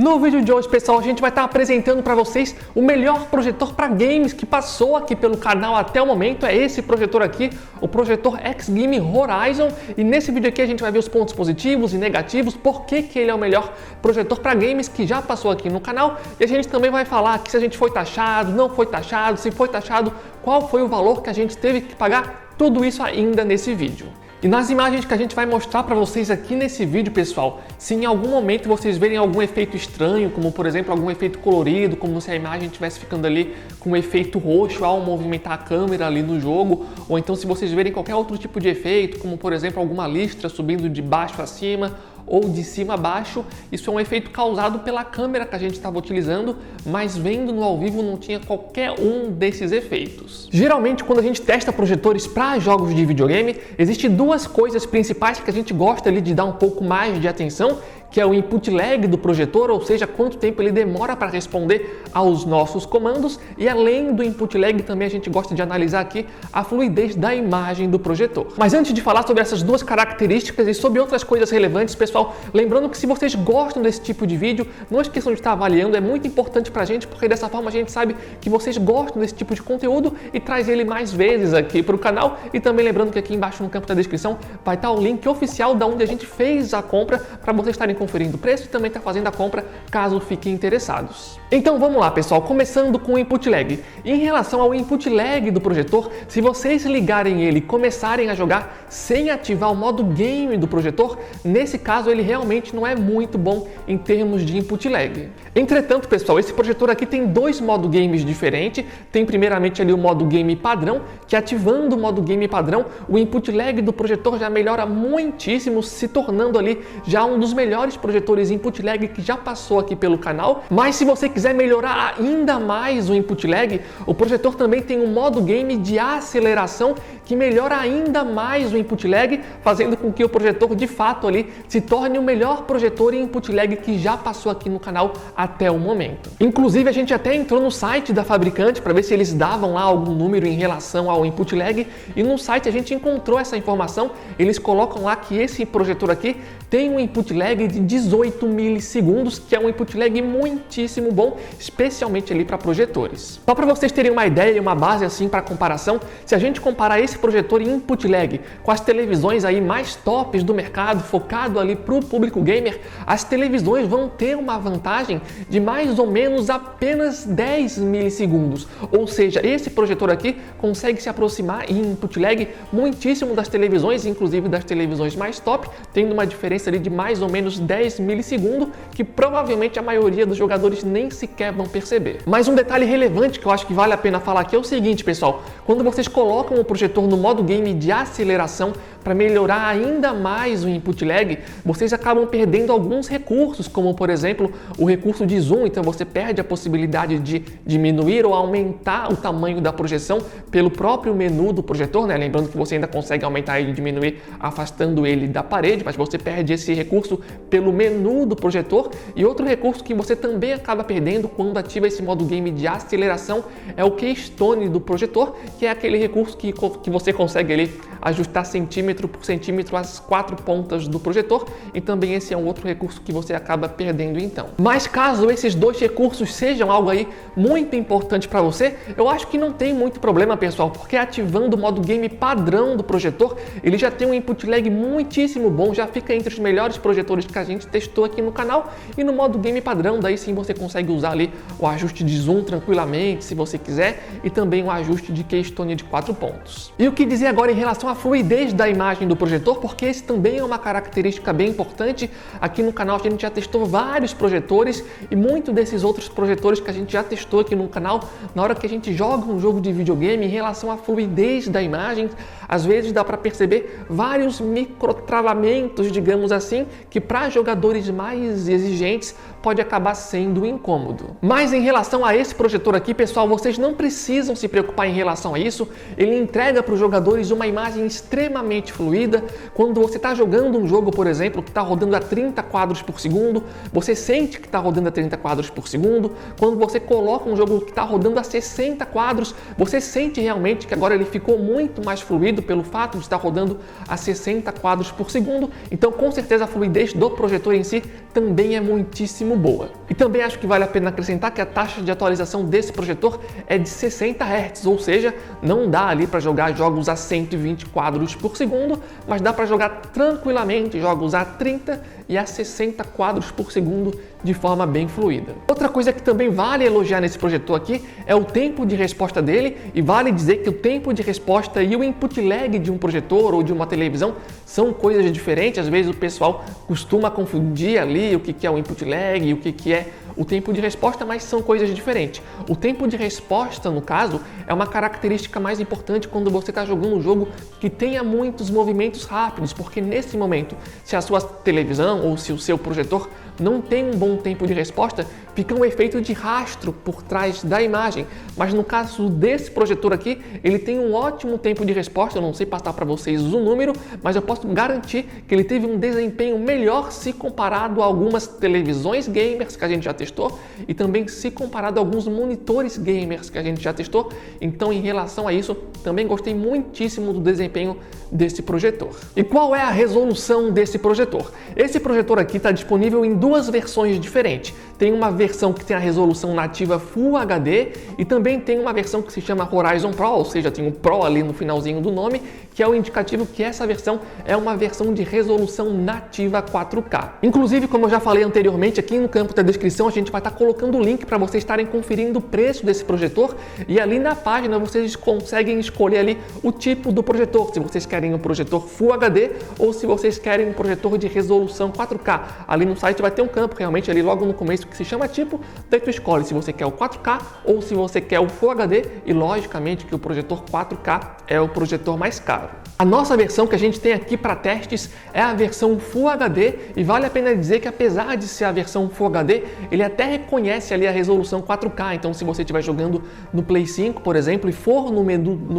No vídeo de hoje, pessoal, a gente vai estar apresentando para vocês o melhor projetor para games que passou aqui pelo canal até o momento. É esse projetor aqui, o projetor X-Game Horizon. E nesse vídeo aqui a gente vai ver os pontos positivos e negativos, por que ele é o melhor projetor para games que já passou aqui no canal. E a gente também vai falar que se a gente foi taxado, não foi taxado, se foi taxado, qual foi o valor que a gente teve que pagar, tudo isso ainda nesse vídeo. E nas imagens que a gente vai mostrar para vocês aqui nesse vídeo, pessoal, se em algum momento vocês verem algum efeito estranho, como por exemplo algum efeito colorido, como se a imagem estivesse ficando ali com um efeito roxo ao movimentar a câmera ali no jogo, ou então se vocês verem qualquer outro tipo de efeito, como por exemplo alguma listra subindo de baixo a cima, ou de cima a baixo, isso é um efeito causado pela câmera que a gente estava utilizando, mas vendo no ao vivo não tinha qualquer um desses efeitos. Geralmente, quando a gente testa projetores para jogos de videogame, existem duas coisas principais que a gente gosta ali de dar um pouco mais de atenção, que é o input lag do projetor, ou seja, quanto tempo ele demora para responder aos nossos comandos, e além do input lag também a gente gosta de analisar aqui a fluidez da imagem do projetor. Mas antes de falar sobre essas duas características e sobre outras coisas relevantes, pessoal, lembrando que se vocês gostam desse tipo de vídeo, não esqueçam de estar avaliando, é muito importante pra gente, porque dessa forma a gente sabe que vocês gostam desse tipo de conteúdo e traz ele mais vezes aqui para o canal. E também lembrando que aqui embaixo no campo da descrição vai estar o link oficial da onde a gente fez a compra, para vocês estarem conferindo o preço e também estar fazendo a compra caso fiquem interessados. Então vamos lá, pessoal, começando com o input lag. Em relação ao input lag do projetor, se vocês ligarem ele e começarem a jogar sem ativar o modo game do projetor, nesse caso ele realmente não é muito bom em termos de input lag. Entretanto, pessoal, esse projetor aqui tem dois modo games diferentes. Tem primeiramente ali o modo game padrão, que ativando o modo game padrão, o input lag do projetor já melhora muitíssimo, se tornando ali já um dos melhores projetores input lag que já passou aqui pelo canal. Mas se você quiser melhorar ainda mais o input lag, o projetor também tem um modo game de aceleração que melhora ainda mais o input lag, fazendo com que o projetor de fato ali se torne o melhor projetor em input lag que já passou aqui no canal até o momento. Inclusive a gente até entrou no site da fabricante para ver se eles davam lá algum número em relação ao input lag, e no site a gente encontrou essa informação. Eles colocam lá que esse projetor aqui tem um input lag de 18 milissegundos, que é um input lag muitíssimo bom, especialmente ali para projetores. Só para vocês terem uma ideia e uma base assim para comparação, se a gente comparar esse projetor em input lag com as televisões aí mais tops do mercado, focado ali para o público gamer, as televisões vão ter uma vantagem de mais ou menos apenas 10 milissegundos. Ou seja, esse projetor aqui consegue se aproximar em input lag muitíssimo das televisões, inclusive das televisões mais top, tendo uma diferença ali de mais ou menos 10 milissegundos, que provavelmente a maioria dos jogadores nem sequer vão perceber. Mas um detalhe relevante que eu acho que vale a pena falar aqui é o seguinte, pessoal: quando vocês colocam o projetor no modo game de aceleração para melhorar ainda mais o input lag, vocês acabam perdendo alguns recursos, como por exemplo o recurso de zoom. Então você perde a possibilidade de diminuir ou aumentar o tamanho da projeção pelo próprio menu do projetor, né? Lembrando que você ainda consegue aumentar e diminuir afastando ele da parede, mas você perde esse recurso pelo menu do projetor. E outro recurso que você também acaba perdendo quando ativa esse modo game de aceleração é o keystone do projetor, que é aquele recurso que você consegue ali ajustar centímetro por centímetro as quatro pontas do projetor, e também esse é um outro recurso que você acaba perdendo então. Mas caso esses dois recursos sejam algo aí muito importante para você, eu acho que não tem muito problema, pessoal, porque ativando o modo game padrão do projetor, ele já tem um input lag muitíssimo bom, já fica entre os melhores projetores que a gente testou aqui no canal. E no modo game padrão, daí sim você consegue usar ali o ajuste de zoom tranquilamente, se você quiser, e também o ajuste de keystone de 4 pontos. E o que dizer agora em relação à fluidez da imagem do projetor, porque esse também é uma característica bem importante. Aqui no canal a gente já testou vários projetores, e muitos desses outros projetores que a gente já testou aqui no canal, na hora que a gente joga um jogo de videogame, em relação à fluidez da imagem, às vezes dá para perceber vários microtravamentos, digamos assim, que para jogadores mais exigentes pode acabar sendo incômodo. Mas em relação a esse projetor aqui, pessoal, vocês não precisam se preocupar em relação a isso. Ele entrega para os jogadores uma imagem extremamente fluida. Quando você está jogando um jogo, por exemplo, que está rodando a 30 quadros por segundo, você sente que está rodando a 30 quadros por segundo. Quando você coloca um jogo que está rodando a 60 quadros, você sente realmente que agora ele ficou muito mais fluido pelo fato de estar rodando a 60 quadros por segundo. Então, com certeza, a fluidez do projetor em si também é muitíssimo muitíssimo boa. E também acho que vale a pena acrescentar que a taxa de atualização desse projetor é de 60 Hz, ou seja, não dá ali para jogar jogos a 120 quadros por segundo, mas dá para jogar tranquilamente jogos a 30 e a 60 quadros por segundo de forma bem fluida. Outra coisa que também vale elogiar nesse projetor aqui é o tempo de resposta dele, e vale dizer que o tempo de resposta e o input lag de um projetor ou de uma televisão são coisas diferentes. Às vezes o pessoal costuma confundir ali o que é o input lag e o que é o tempo de resposta, mas são coisas diferentes. O tempo de resposta, no caso, é uma característica mais importante quando você está jogando um jogo que tenha muitos movimentos rápidos, porque nesse momento, se a sua televisão ou se o seu projetor não tem um bom tempo de resposta, fica um efeito de rastro por trás da imagem. Mas no caso desse projetor aqui, ele tem um ótimo tempo de resposta. Eu não sei passar para vocês o número, mas eu posso garantir que ele teve um desempenho melhor se comparado a algumas televisões gamers que a gente já testou e também se comparado a alguns monitores gamers que a gente já testou. Então, em relação a isso, também gostei muitíssimo do desempenho desse projetor. E qual é a resolução desse projetor? Esse projetor aqui está disponível em duas versões diferentes. Tem uma versão que tem a resolução nativa Full HD e também tem uma versão que se chama Horizon Pro, ou seja, tem o Pro ali no finalzinho do nome, que é o indicativo que essa versão é uma versão de resolução nativa 4K. Inclusive, como eu já falei anteriormente, aqui no campo da descrição a gente vai estar colocando o link para vocês estarem conferindo o preço desse projetor, e ali na página vocês conseguem escolher ali o tipo do projetor, se vocês querem um projetor Full HD ou se vocês querem um projetor de resolução 4K. Ali no site vai ter um campo realmente ali logo no começo que se chama tipo, daí tu escolhe se você quer o 4K ou se você quer o Full HD, e logicamente que o projetor 4K é o projetor mais caro. A nossa versão que a gente tem aqui para testes é a versão Full HD, e vale a pena dizer que apesar de ser a versão Full HD, ele até reconhece ali a resolução 4K. Então, se você estiver jogando no Play 5, por exemplo, e for no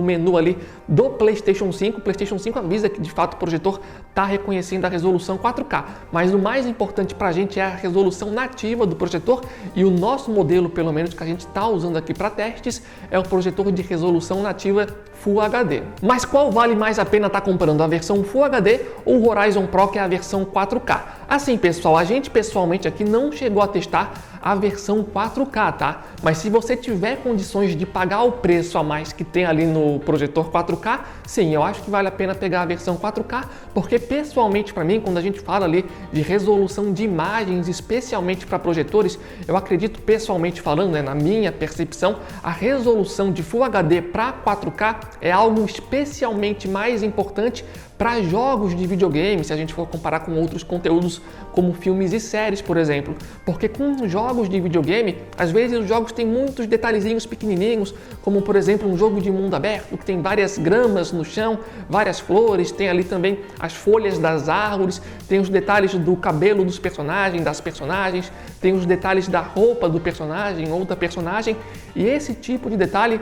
menu ali do PlayStation 5, o PlayStation 5 avisa que de fato o projetor está reconhecendo a resolução 4K. Mas o mais importante para a gente é a resolução nativa do projetor, e o nosso modelo, pelo menos que a gente está usando aqui para testes, é o projetor de resolução nativa Full HD. Mas qual vale mais a pena estar comprando, a versão Full HD ou o Horizon Pro, que é a versão 4K? Assim, pessoal, a gente pessoalmente aqui não chegou a testar a versão 4K, tá? Mas se você tiver condições de pagar o preço a mais que tem ali no projetor 4K, sim, eu acho que vale a pena pegar a versão 4K, porque pessoalmente para mim, quando a gente fala ali de resolução de imagens, especialmente para projetores, eu acredito pessoalmente falando, né, na minha percepção, a resolução de Full HD para 4K é algo especialmente mais importante para jogos de videogame, se a gente for comparar com outros conteúdos como filmes e séries, por exemplo. Porque com jogos de videogame, às vezes os jogos têm muitos detalhezinhos pequenininhos, como por exemplo um jogo de mundo aberto, que tem várias gramas no chão, várias flores, tem ali também as folhas das árvores, tem os detalhes do cabelo dos personagens, das personagens, tem os detalhes da roupa do personagem ou da personagem, e esse tipo de detalhe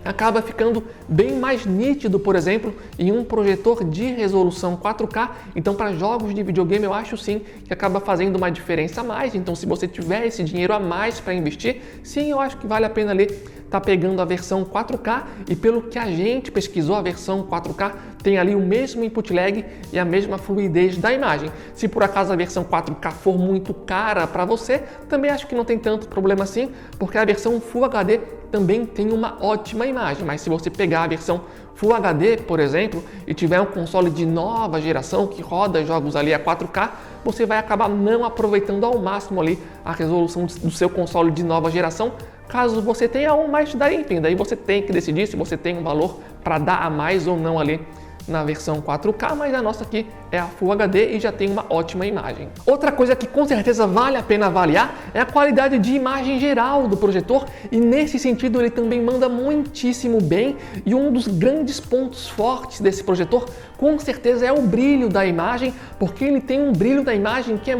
acaba ficando bem mais nítido, por exemplo, em um projetor de resolução 4K. Então, para jogos de videogame, eu acho sim que acaba fazendo uma diferença a mais. Então, se você tiver esse dinheiro a mais para investir, sim, eu acho que vale a pena ali tá pegando a versão 4K, e pelo que a gente pesquisou, a versão 4K tem ali o mesmo input lag e a mesma fluidez da imagem. Se por acaso a versão 4K for muito cara para você, também acho que não tem tanto problema assim, porque a versão Full HD também tem uma ótima imagem. Mas se você pegar a versão Full HD, por exemplo, e tiver um console de nova geração que roda jogos ali a 4K, você vai acabar não aproveitando ao máximo ali a resolução do seu console de nova geração, caso você tenha um, mas daí, enfim, daí você tem que decidir se você tem um valor para dar a mais ou não ali na versão 4K, mas a nossa aqui é a Full HD e já tem uma ótima imagem. Outra coisa que com certeza vale a pena avaliar é a qualidade de imagem geral do projetor, e nesse sentido ele também manda muitíssimo bem, e um dos grandes pontos fortes desse projetor com certeza é o brilho da imagem, porque ele tem um brilho da imagem que é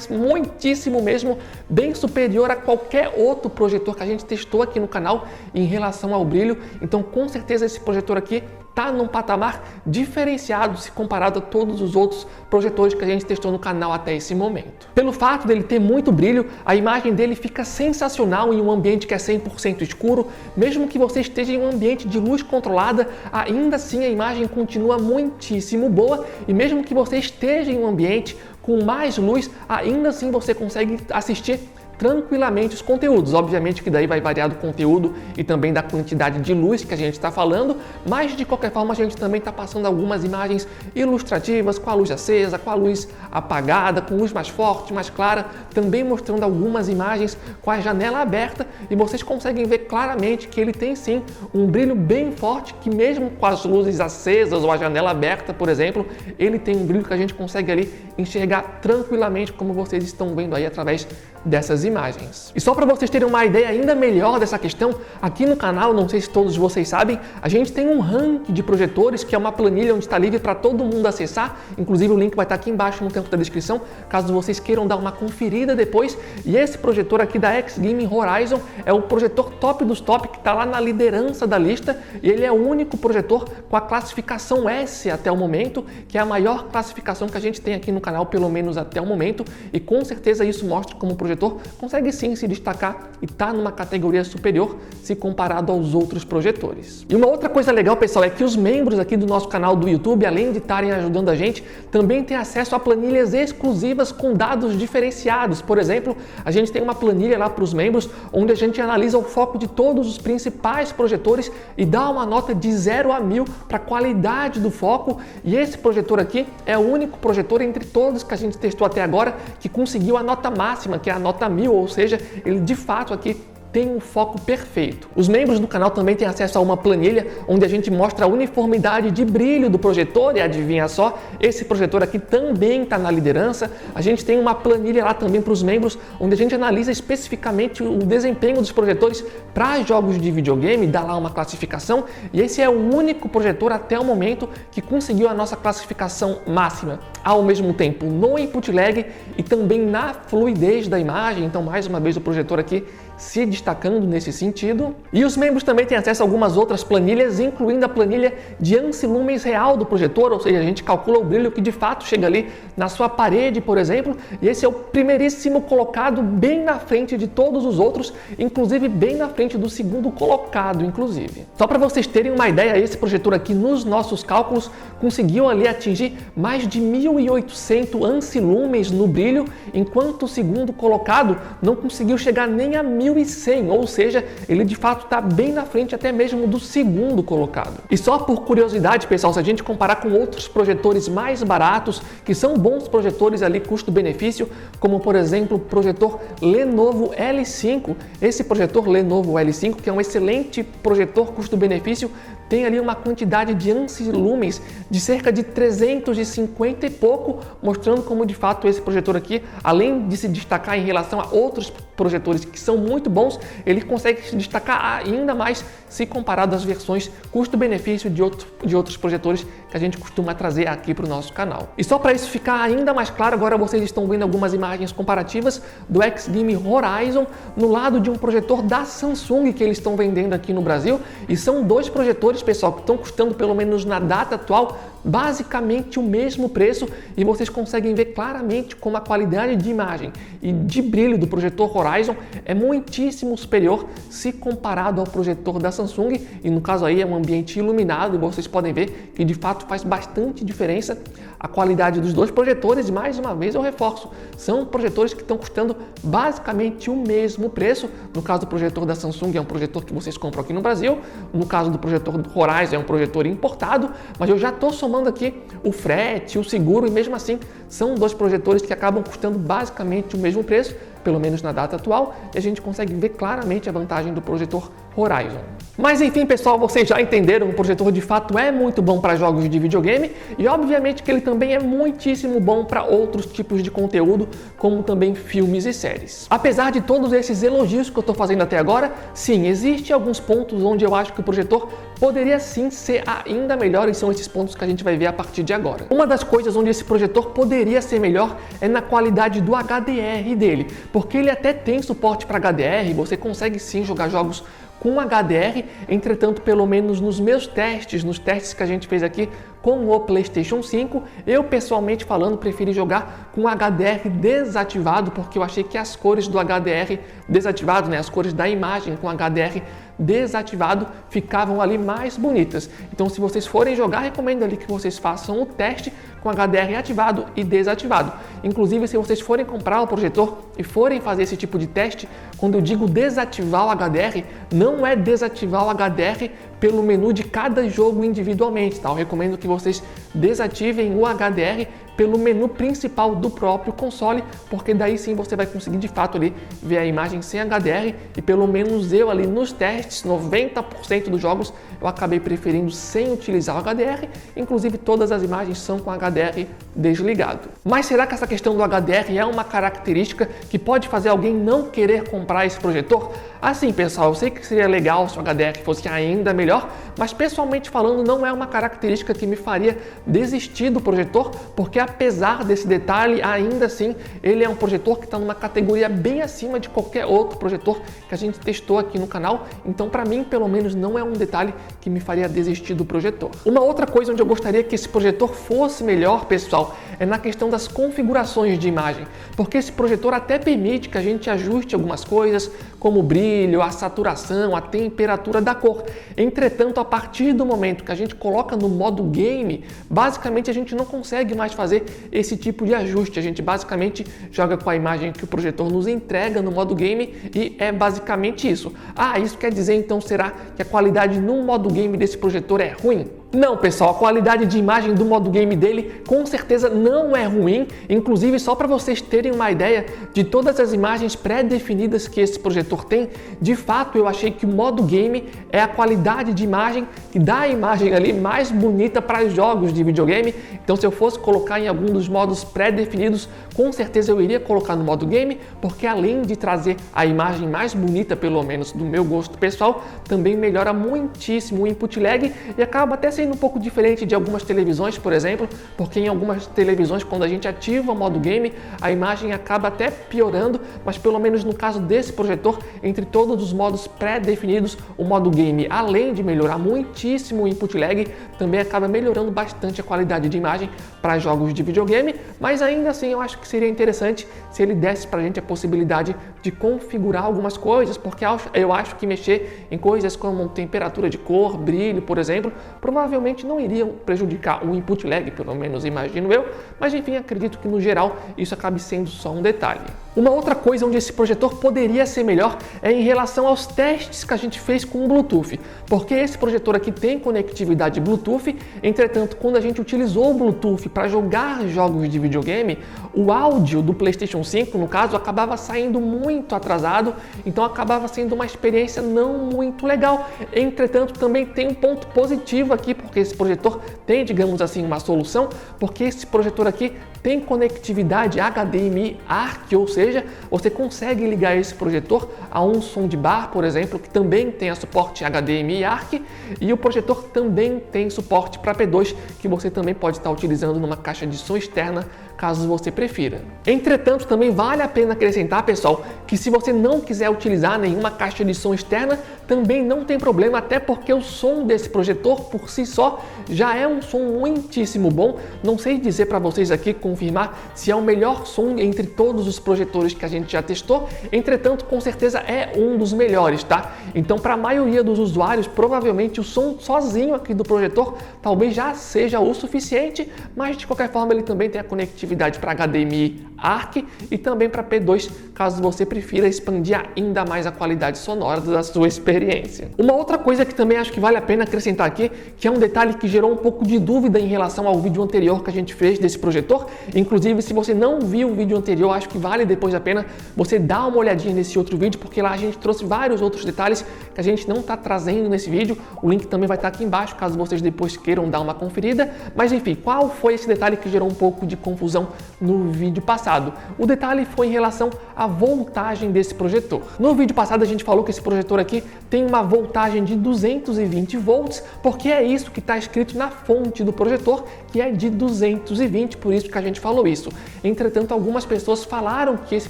muitíssimo mesmo, bem superior a qualquer outro projetor que a gente testou aqui no canal em relação ao brilho. Então com certeza esse projetor aqui está num patamar diferenciado se comparado a todos os outros projetores que a gente testou no canal até esse momento. Pelo fato dele ter muito brilho, a imagem dele fica sensacional em um ambiente que é 100% escuro. Mesmo que você esteja em um ambiente de luz controlada, ainda assim a imagem continua muitíssimo boa, e mesmo que você esteja em um ambiente com mais luz, ainda assim você consegue assistir tranquilamente os conteúdos. Obviamente que daí vai variar do conteúdo e também da quantidade de luz que a gente está falando, mas de qualquer forma a gente também está passando algumas imagens ilustrativas com a luz acesa, com a luz apagada, com luz mais forte, mais clara, também mostrando algumas imagens com a janela aberta e vocês conseguem ver claramente que ele tem sim um brilho bem forte, que mesmo com as luzes acesas ou a janela aberta, por exemplo, ele tem um brilho que a gente consegue ali enxergar tranquilamente, como vocês estão vendo aí através dessas imagens. E só para vocês terem uma ideia ainda melhor dessa questão, aqui no canal, não sei se todos vocês sabem, a gente tem um ranking de projetores, que é uma planilha onde está livre para todo mundo acessar, inclusive o link vai estar aqui embaixo no campo da descrição, caso vocês queiram dar uma conferida depois. E esse projetor aqui da X-Gaming Horizon é o projetor top dos top, que está lá na liderança da lista, e ele é o único projetor com a classificação S até o momento, que é a maior classificação que a gente tem aqui no canal, pelo menos até o momento, e com certeza isso mostra como o projetor consegue sim se destacar e está numa categoria superior se comparado aos outros projetores. E uma outra coisa legal, pessoal, é que os membros aqui do nosso canal do YouTube, além de estarem ajudando a gente, também têm acesso a planilhas exclusivas com dados diferenciados. Por exemplo, a gente tem uma planilha lá para os membros onde a gente analisa o foco de todos os principais projetores e dá uma nota de 0 a 1000 para a qualidade do foco. E esse projetor aqui é o único projetor entre todos que a gente testou até agora que conseguiu a nota máxima, que é a nota 1000, ou seja, ele de fato aqui tem um foco perfeito. Os membros do canal também têm acesso a uma planilha onde a gente mostra a uniformidade de brilho do projetor e adivinha só, esse projetor aqui também está na liderança. A gente tem uma planilha lá também para os membros onde a gente analisa especificamente o desempenho dos projetores para jogos de videogame, dá lá uma classificação e esse é o único projetor até o momento que conseguiu a nossa classificação máxima, ao mesmo tempo no input lag e também na fluidez da imagem. Então, mais uma vez, o projetor aqui se destacando nesse sentido. E os membros também têm acesso a algumas outras planilhas, incluindo a planilha de ANSI lumens real do projetor, ou seja, a gente calcula o brilho que de fato chega ali na sua parede, por exemplo, e esse é o primeiríssimo colocado, bem na frente de todos os outros, inclusive bem na frente do segundo colocado, inclusive. Só para vocês terem uma ideia, esse projetor aqui nos nossos cálculos conseguiu ali atingir mais de 1800 ANSI lumens no brilho, enquanto o segundo colocado não conseguiu chegar nem a 1100, ou seja, ele de fato está bem na frente até mesmo do segundo colocado. E só por curiosidade, pessoal, se a gente comparar com outros projetores mais baratos, que são bons projetores ali custo-benefício, como por exemplo o projetor Lenovo L5, esse projetor Lenovo L5, que é um excelente projetor custo-benefício, tem ali uma quantidade de ANSI lumens de cerca de 350 e pouco, mostrando como de fato esse projetor aqui, além de se destacar em relação a outros projetores que são muito bons, ele consegue se destacar ainda mais se comparado às versões custo-benefício de outros projetores que a gente costuma trazer aqui para o nosso canal. E só para isso ficar ainda mais claro, agora vocês estão vendo algumas imagens comparativas do X-Gaming Horizon no lado de um projetor da Samsung que eles estão vendendo aqui no Brasil, e são dois projetores, pessoal, que estão custando, pelo menos na data atual, basicamente o mesmo preço, e vocês conseguem ver claramente como a qualidade de imagem e de brilho do projetor Horizon é muitíssimo superior se comparado ao projetor da Samsung, e no caso aí é um ambiente iluminado e vocês podem ver que de fato faz bastante diferença a qualidade dos dois projetores. E mais uma vez eu reforço, são projetores que estão custando basicamente o mesmo preço. No caso do projetor da Samsung é um projetor que vocês compram aqui no Brasil, no caso do projetor do Horizon é um projetor importado, mas eu já estou somando aqui o frete, o seguro, e mesmo assim são dois projetores que acabam custando basicamente o mesmo preço, pelo menos na data atual, e a gente consegue ver claramente a vantagem do projetor Horizon. Mas enfim, pessoal, vocês já entenderam, o projetor de fato é muito bom para jogos de videogame, e obviamente que ele também é muitíssimo bom para outros tipos de conteúdo, como também filmes e séries. Apesar de todos esses elogios que eu estou fazendo até agora, sim, existem alguns pontos onde eu acho que o projetor poderia sim ser ainda melhor, e são esses pontos que a gente vai ver a partir de agora. Uma das coisas onde esse projetor poderia ser melhor é na qualidade do HDR dele, porque ele até tem suporte para HDR, você consegue sim jogar jogos com HDR, entretanto, pelo menos nos meus testes, nos testes que a gente fez aqui com o PlayStation 5. Eu, pessoalmente falando, preferi jogar com o HDR desativado, porque eu achei que as cores do HDR desativado, né, as cores da imagem com HDR desativado ficavam ali mais bonitas. Então, se vocês forem jogar, recomendo ali que vocês façam o teste com HDR ativado e desativado. Inclusive, se vocês forem comprar o projetor e forem fazer esse tipo de teste, quando eu digo desativar o HDR, não é desativar o HDR pelo menu de cada jogo individualmente, tá? Eu recomendo que vocês desativem o HDR pelo menu principal do próprio console, porque daí sim você vai conseguir de fato ali ver a imagem sem HDR, e pelo menos eu ali nos testes, 90% dos jogos eu acabei preferindo sem utilizar o HDR, inclusive todas as imagens são com HDR desligado. Mas será que essa questão do HDR é uma característica que pode fazer alguém não querer comprar esse projetor? Assim, pessoal, eu sei que seria legal se o HDR fosse ainda melhor, mas pessoalmente falando não é uma característica que me faria desistir do projetor, porque apesar desse detalhe, ainda assim, ele é um projetor que está numa categoria bem acima de qualquer outro projetor que a gente testou aqui no canal, então para mim, pelo menos, não é um detalhe que me faria desistir do projetor. Uma outra coisa onde eu gostaria que esse projetor fosse melhor, pessoal, é na questão das configurações de imagem, porque esse projetor até permite que a gente ajuste algumas coisas, como o brilho, a saturação, a temperatura da cor. Entretanto, a partir do momento que a gente coloca no modo game, basicamente a gente não consegue mais fazer esse tipo de ajuste. A gente basicamente joga com a imagem que o projetor nos entrega no modo game e é basicamente isso. Ah, isso quer dizer então, será que a qualidade no modo game desse projetor é ruim? Não, pessoal, a qualidade de imagem do modo game dele com certeza não é ruim. Inclusive, só para vocês terem uma ideia de todas as imagens pré-definidas que esse projetor tem, de fato eu achei que o modo game é a qualidade de imagem que dá a imagem ali mais bonita para jogos de videogame. Então, se eu fosse colocar em algum dos modos pré-definidos, com certeza eu iria colocar no modo game, porque além de trazer a imagem mais bonita, pelo menos do meu gosto pessoal, também melhora muitíssimo o input lag e acaba até sendo um pouco diferente de algumas televisões, por exemplo, porque em algumas televisões, quando a gente ativa o modo game, a imagem acaba até piorando, mas pelo menos no caso desse projetor, entre todos os modos pré-definidos, o modo game, além de melhorar muitíssimo o input lag, também acaba melhorando bastante a qualidade de imagem para jogos de videogame, mas ainda assim eu acho que seria interessante se ele desse para a gente a possibilidade de configurar algumas coisas, porque eu acho que mexer em coisas como temperatura de cor, brilho, por exemplo, provavelmente não iriam prejudicar o input lag, pelo menos imagino eu, mas enfim, acredito que no geral isso acabe sendo só um detalhe. Uma outra coisa onde esse projetor poderia ser melhor é em relação aos testes que a gente fez com o Bluetooth, porque esse projetor aqui tem conectividade Bluetooth, entretanto, quando a gente utilizou o Bluetooth para jogar jogos de videogame, o áudio do PlayStation 5, no caso, acabava saindo muito atrasado, então acabava sendo uma experiência não muito legal. Entretanto, também tem um ponto positivo aqui, porque esse projetor tem, digamos assim, uma solução, porque esse projetor aqui tem conectividade HDMI ARC, ou seja, você consegue ligar esse projetor a um soundbar, por exemplo, que também tenha suporte HDMI ARC, e o projetor também tem suporte para P2, que você também pode estar utilizando numa caixa de som externa, caso você prefira. Entretanto, também vale a pena acrescentar, pessoal, que se você não quiser utilizar nenhuma caixa de som externa, também não tem problema, até porque o som desse projetor por si só já é um som muitíssimo bom. Não sei dizer para vocês aqui, confirmar se é o melhor som entre todos os projetores que a gente já testou, entretanto, com certeza é um dos melhores, tá? Então, para a maioria dos usuários, provavelmente o som sozinho aqui do projetor talvez já seja o suficiente, mas de qualquer forma ele também tem a conectividade para HDMI ARC e também para P2, caso você prefira expandir ainda mais a qualidade sonora da sua experiência. Uma outra coisa que também acho que vale a pena acrescentar aqui, que é um detalhe que gerou um pouco de dúvida em relação ao vídeo anterior que a gente fez desse projetor. Inclusive, se você não viu o vídeo anterior, acho que vale depois a pena você dar uma olhadinha nesse outro vídeo, porque lá a gente trouxe vários outros detalhes que a gente não está trazendo nesse vídeo. O link também vai estar aqui embaixo, caso vocês depois queiram dar uma conferida. Mas enfim, qual foi esse detalhe que gerou um pouco de confusão no vídeo passado? passado. O detalhe foi em relação à voltagem desse projetor. No vídeo passado a gente falou que esse projetor aqui tem uma voltagem de 220 volts, porque é isso que está escrito na fonte do projetor, que é de 220, por isso que a gente falou isso. Entretanto, algumas pessoas falaram que esse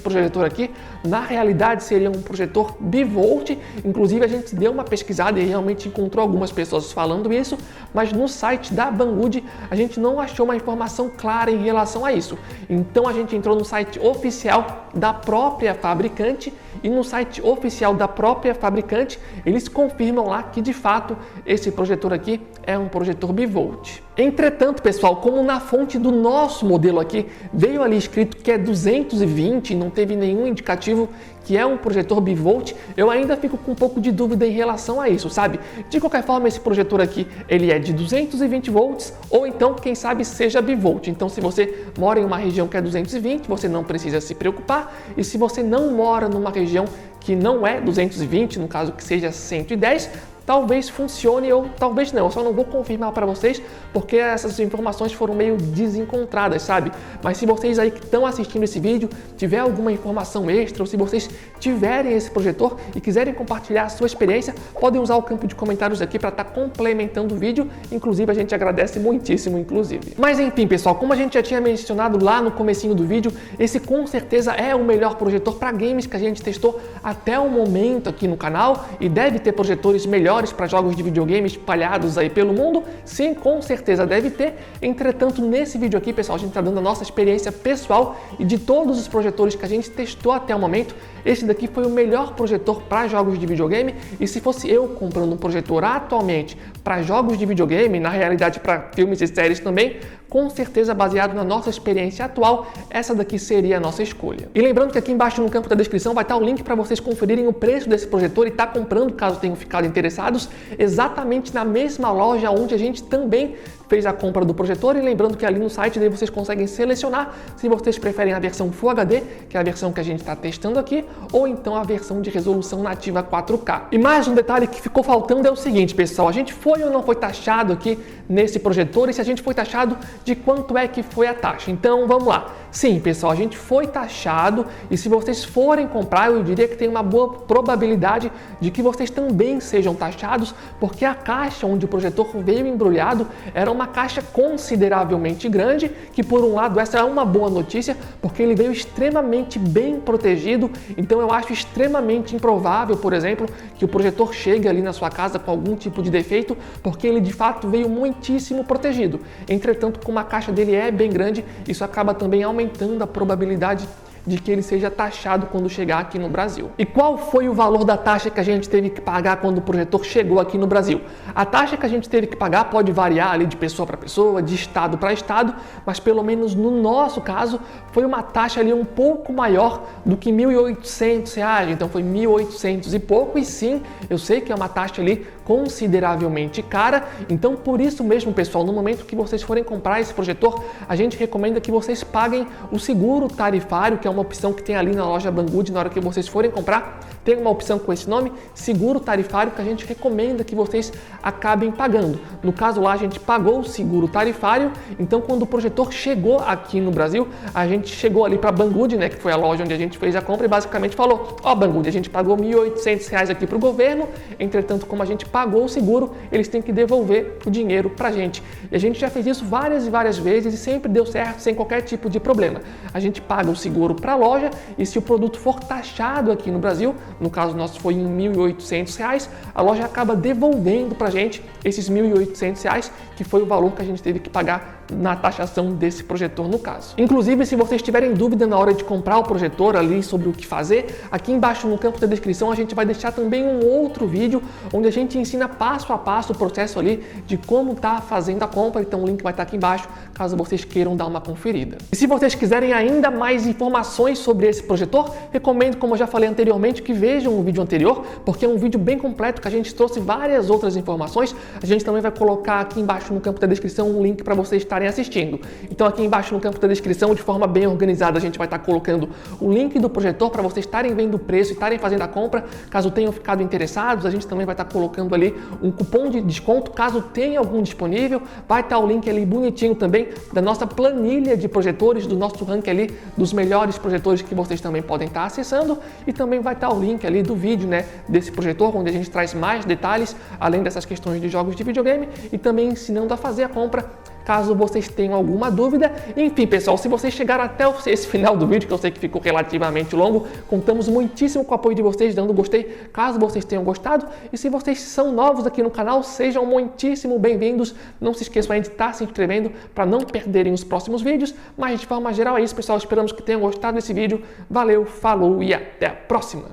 projetor aqui, na realidade, seria um projetor bivolt. Inclusive, a gente deu uma pesquisada e realmente encontrou algumas pessoas falando isso, mas no site da Banggood a gente não achou uma informação clara em relação a isso. Então, a gente entrou no site oficial da própria fabricante e no site oficial da própria fabricante eles confirmam lá que de fato esse projetor aqui é um projetor bivolt. Entretanto, pessoal, como na fonte do nosso modelo aqui veio ali escrito que é 220, não teve nenhum indicativo que é um projetor bivolt, eu ainda fico com um pouco de dúvida em relação a isso, sabe? De qualquer forma, esse projetor aqui, ele é de 220 volts, ou então, quem sabe, seja bivolt. Então, se você mora em uma região que é 220, você não precisa se preocupar, e se você não mora numa região que não é 220, no caso que seja 110, talvez funcione ou talvez não. Eu só não vou confirmar para vocês porque essas informações foram meio desencontradas, sabe? Mas se vocês aí que estão assistindo esse vídeo tiver alguma informação extra ou se vocês tiverem esse projetor e quiserem compartilhar a sua experiência, podem usar o campo de comentários aqui para estar complementando o vídeo. Inclusive, a gente agradece muitíssimo, inclusive. Mas enfim, pessoal, como a gente já tinha mencionado lá no comecinho do vídeo, esse com certeza é o melhor projetor para games que a gente testou até o momento aqui no canal e deve ter projetores melhores para jogos de videogame espalhados aí pelo mundo? Sim, com certeza deve ter. Entretanto, nesse vídeo aqui, pessoal, a gente está dando a nossa experiência pessoal e de todos os projetores que a gente testou até o momento, esse daqui foi o melhor projetor para jogos de videogame. E se fosse eu comprando um projetor atualmente para jogos de videogame, na realidade para filmes e séries também, com certeza baseado na nossa experiência atual, essa daqui seria a nossa escolha. E lembrando que aqui embaixo no campo da descrição vai estar o link para vocês conferirem o preço desse projetor e estar comprando, caso tenham ficado interessados, exatamente na mesma loja onde a gente também fez a compra do projetor. E lembrando que ali no site daí vocês conseguem selecionar se vocês preferem a versão Full HD, que é a versão que a gente está testando aqui, ou então a versão de resolução nativa 4K. E mais um detalhe que ficou faltando é o seguinte, pessoal, a gente foi ou não foi taxado aqui nesse projetor, e se a gente foi taxado, de quanto é que foi a taxa? Então vamos lá. Sim, pessoal, a gente foi taxado e se vocês forem comprar, eu diria que tem uma boa probabilidade de que vocês também sejam taxados, porque a caixa onde o projetor veio embrulhado era uma caixa consideravelmente grande, que por um lado essa é uma boa notícia, porque ele veio extremamente bem protegido. Então eu acho extremamente improvável, por exemplo, que o projetor chegue ali na sua casa com algum tipo de defeito, porque ele de fato veio muitíssimo protegido. Entretanto, como a caixa dele é bem grande, isso acaba também aumentando a probabilidade de que ele seja taxado quando chegar aqui no Brasil. E qual foi o valor da taxa que a gente teve que pagar quando o projetor chegou aqui no Brasil? A taxa que a gente teve que pagar pode variar ali de pessoa para pessoa, de estado para estado, mas pelo menos no nosso caso foi uma taxa ali um pouco maior do que R$ 1.800, então foi 1.800 e pouco, e sim, eu sei que é uma taxa ali consideravelmente cara, então por isso mesmo, pessoal, no momento que vocês forem comprar esse projetor, a gente recomenda que vocês paguem o seguro tarifário, que é uma opção que tem ali na loja Banggood. Na hora que vocês forem comprar, tem uma opção com esse nome, seguro tarifário, que a gente recomenda que vocês acabem pagando. No caso lá, a gente pagou o seguro tarifário, então quando o projetor chegou aqui no Brasil, a gente chegou ali para Banggood, né, que foi a loja onde a gente fez a compra, e basicamente falou: ó, Banggood, a gente pagou R$ 1.800 aqui para o governo, entretanto, como a gente pagou o seguro, eles têm que devolver o dinheiro para a gente. E a gente já fez isso várias e várias vezes e sempre deu certo, sem qualquer tipo de problema. A gente paga o seguro para a loja e se o produto for taxado aqui no Brasil, no caso nosso foi em R$ 1.800, a loja acaba devolvendo para a gente esses R$ 1.800, que foi o valor que a gente teve que pagar na taxação desse projetor no caso. Inclusive, se vocês tiverem dúvida na hora de comprar o projetor ali sobre o que fazer, aqui embaixo no campo da descrição a gente vai deixar também um outro vídeo onde a gente ensina passo a passo o processo ali de como tá fazendo a compra, então o link vai estar aqui embaixo caso vocês queiram dar uma conferida. E se vocês quiserem ainda mais informações informações sobre esse projetor, recomendo, como eu já falei anteriormente, que vejam o vídeo anterior, porque é um vídeo bem completo que a gente trouxe várias outras informações. A gente também vai colocar aqui embaixo no campo da descrição um link para vocês estarem assistindo. Então aqui embaixo no campo da descrição, de forma bem organizada, a gente vai estar colocando o link do projetor para vocês estarem vendo o preço e estarem fazendo a compra. Caso tenham ficado interessados, a gente também vai estar colocando ali um cupom de desconto, caso tenha algum disponível. Vai estar o link ali bonitinho também da nossa planilha de projetores, do nosso ranking ali dos melhores projetores que vocês também podem estar acessando, e também vai estar o link ali do vídeo, né, desse projetor, onde a gente traz mais detalhes, além dessas questões de jogos de videogame, e também ensinando a fazer a compra, caso vocês tenham alguma dúvida. Enfim, pessoal, se vocês chegaram até esse final do vídeo, que eu sei que ficou relativamente longo, contamos muitíssimo com o apoio de vocês, dando gostei, caso vocês tenham gostado. E se vocês são novos aqui no canal, sejam muitíssimo bem-vindos. Não se esqueçam aí de estar se inscrevendo para não perderem os próximos vídeos. Mas de forma geral é isso, pessoal. Esperamos que tenham gostado desse vídeo. Valeu, falou e até a próxima!